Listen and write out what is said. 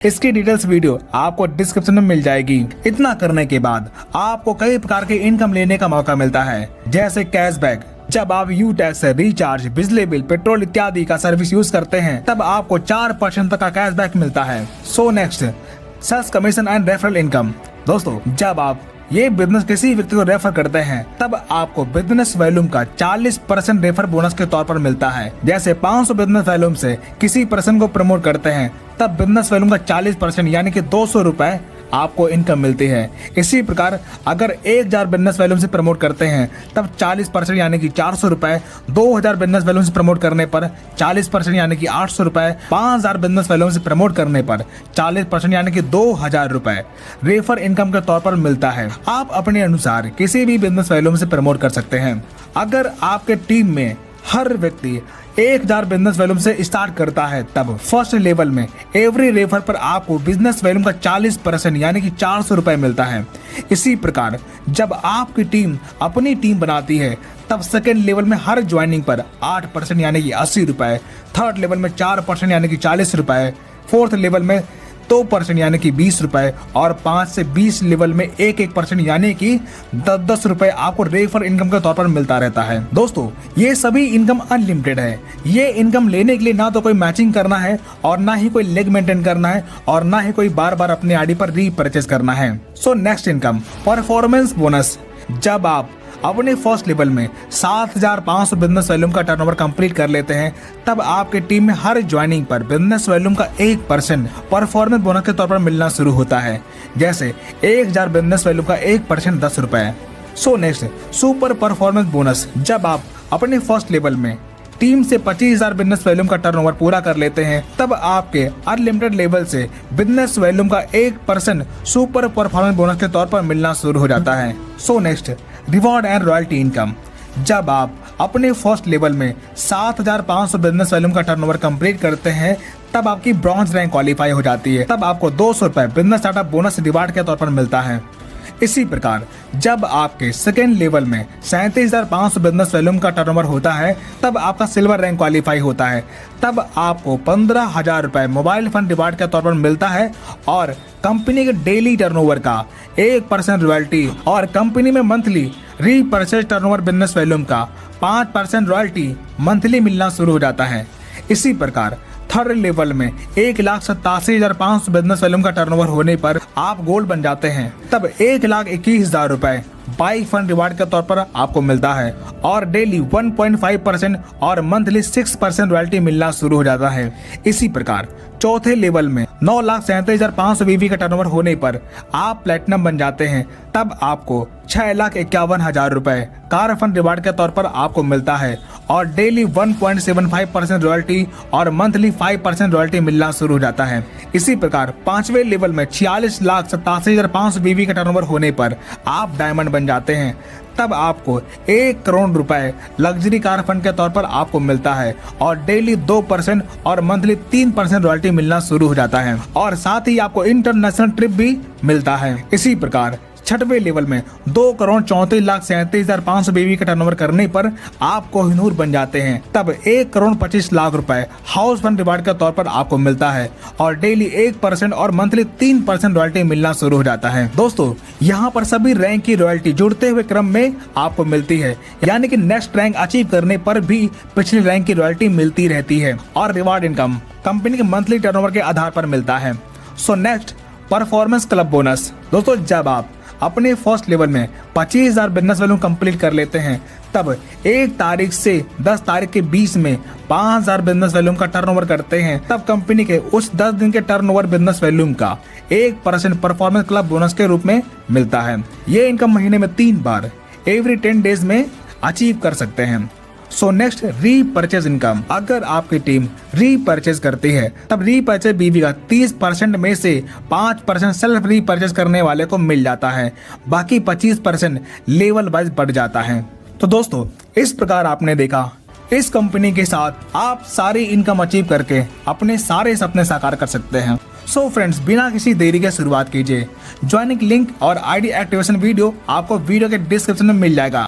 इसकी details video आपको description में मिल जाएगी। इतना करने के बाद आपको कई प्रकार के इनकम लेने का मौका मिलता है, जैसे कैशबैक। जब आप यू टैक्स से रिचार्ज, बिजली बिल, पेट्रोल इत्यादि का सर्विस यूज करते हैं तब आपको 4% तक का कैशबैक मिलता है। So next, sales commission and referral income. दोस्तों, जब आप ये बिजनेस किसी व्यक्ति को रेफर करते हैं तब आपको बिजनेस वॉल्यूम का 40% रेफर बोनस के तौर पर मिलता है। जैसे 500 बिजनेस वॉल्यूम से किसी पर्सन को प्रमोट करते हैं तब बिजनेस वॉल्यूम का 40% यानी कि 200 रुपए आपको इनकम मिलती है। इसी प्रकार अगर 1000 बिजनेस वॉल्यूम से प्रमोट करते हैं तब 40% यानी कि 400 रुपए, 2000 बिजनेस वॉल्यूम से प्रमोट करने पर 40% यानी कि 800 रुपए, 5000 बिजनेस वॉल्यूम से प्रमोट करने पर 40% यानी कि 2000 रुपए रेफर इनकम के तौर पर मिलता है। आप अपने अनुसार किसी भी बिजनेस वॉल्यूम से प्रमोट कर सकते हैं। अगर आपके टीम में हर व्यक्ति 1000 बिजनेस वॉल्यूम से स्टार्ट करता है तब फर्स्ट लेवल में एवरी रेफर पर आपको बिजनेस वॉल्यूम का 40% यानी कि 400 रुपए मिलता है। इसी प्रकार जब आपकी टीम अपनी टीम बनाती है तब सेकेंड लेवल में हर ज्वाइनिंग पर 8% यानी कि 80 रुपए, थर्ड लेवल में 4% यानी कि 40 रुपए, फोर्थ लेवल में 2% यानी कि 20 रुपए और 5 से 20 लेवल में 1% यानी कि 10 रुपए आपको रेफर इनकम के तौर पर मिलता रहता है। दोस्तों, ये सभी इनकम अनलिमिटेड है। ये इनकम लेने के लिए ना तो कोई मैचिंग करना है और ना ही कोई लेग मेंटेन करना है और ना ही कोई बार बार अपने आईडी पर रीपरचेज करना है। So next income, performance bonus. जब आप अपने फर्स्ट लेवल में 7500 बिजनेस वॉल्यूम का टर्नओवर कंप्लीट कर लेते हैं तब आपके टीम में हर ज्वाइनिंग पर बिजनेस वॉल्यूम का 1% परफॉर्मेंस बोनस के तौर पर मिलना शुरू होता है। जैसे 1000 बिजनेस वॉल्यूम का 1% 10 रुपए। So next, super performance bonus. जब आप अपने फर्स्ट लेवल में टीम से 25,000 बिजनेस वॉल्यूम का टर्नओवर पूरा कर लेते हैं तब आपके अनलिमिटेड लेवल से बिजनेस वॉल्यूम का 1% सुपर परफॉर्मेंस बोनस के तौर पर मिलना शुरू हो जाता है। So next, reward and royalty income. जब आप अपने फर्स्ट लेवल में 7500 बिजनेस वॉल्यूम का टर्नओवर कंप्लीट करते हैं तब आपकी ब्रॉन्ज रैंक क्वालिफाई हो जाती है। तब आपको 200 रुपए बिजनेस स्टार्टअप बोनस रिवार्ड के तौर पर मिलता है। इसी प्रकार जब आपके सेकेंड लेवल में 37,500 बिजनेस वॉल्यूम का टर्नओवर होता है तब आपका सिल्वर रैंक क्वालिफाई होता है। तब आपको 15,000 रुपए मोबाइल फंड रिवार्ड के तौर पर मिलता है और कंपनी के डेली टर्नओवर का 1% रॉयल्टी और कंपनी में monthly repurchase turnover business volume का 5% रॉयल्टी मंथली मिलना शुरू हो जाता है। इसी प्रकार थर्ड लेवल में 1,87,500 बिजनेस वॉल्यूम का टर्नओवर होने पर आप गोल्ड बन जाते हैं। तब 1,21,000 रुपए बाइक फंड रिवार्ड के तौर पर आपको मिलता है और डेली 1.5% और मंथली 6% रॉयल्टी मिलना शुरू हो जाता है। इसी प्रकार चौथे लेवल में 9,37,500 बीवी का टर्नओवर होने पर आप प्लेटिनम बन जाते हैं। तब आपको 6,51,000 रुपए कार फंड रिवार्ड के तौर पर आपको मिलता है और डेली 1.75% रॉयल्टी और मंथली 5% रॉयल्टी मिलना शुरू हो जाता है। इसी प्रकार पांचवें लेवल में 46,87,500 बीवी का टर्नओवर होने पर आप डायमंड बन जाते हैं। तब आपको 1 करोड़ रुपए लग्जरी कार फंड के तौर पर आपको मिलता है और डेली 2% और मंथली 3% रॉयल्टी मिलना शुरू हो जाता है और साथ ही आपको इंटरनेशनल ट्रिप भी मिलता है। इसी प्रकार छठवें लेवल में 2,34,37,500 बीवी का टर्नओवर करने पर आप कोहिनूर बन जाते हैं। तब 1,25,00,000 रुपए हाउस फंड रिवार्ड के तौर पर आपको मिलता है और डेली 1% और मंथली 3% रॉयल्टी मिलना शुरू हो जाता है। दोस्तों, यहाँ पर सभी रैंक की रॉयल्टी जुड़ते हुए क्रम में आपको मिलती है, यानी कि नेक्स्ट रैंक अचीव करने पर भी पिछली रैंक की रॉयल्टी मिलती रहती है और रिवार्ड इनकम कंपनी के मंथली टर्नओवर के आधार पर मिलता है। So next, performance club bonus. दोस्तों, जब आप अपने फर्स्ट लेवल में 25,000 बिजनेस वॉल्यूम कंप्लीट कर लेते हैं तब 1 तारीख से 10 तारीख के बीच में 5,000 बिजनेस वॉल्यूम का टर्नओवर करते हैं तब कंपनी के उस 10 दिन के टर्नओवर बिजनेस वॉल्यूम का 1% परफॉर्मेंस क्लब बोनस के रूप में मिलता है। ये इनकम महीने में 3 बार एवरी 10 डेज में अचीव कर सकते हैं। So next, repurchase income. अगर आपकी टीम रीपरचेज करती है तब रीपरचेज बीवी का 30% में से 5% सेल्फ रीपरचेज करने वाले को मिल जाता है, बाकी 25% लेवल वाइज बढ़ जाता है। तो दोस्तों, इस प्रकार आपने देखा इस कंपनी के साथ आप सारी इनकम अचीव करके अपने सारे सपने साकार कर सकते हैं। सो फ्रेंड्स, बिना किसी देरी के शुरुआत कीजिए। ज्वाइनिंग लिंक और आईडी एक्टिवेशन वीडियो आपको वीडियो के डिस्क्रिप्शन में मिल जाएगा।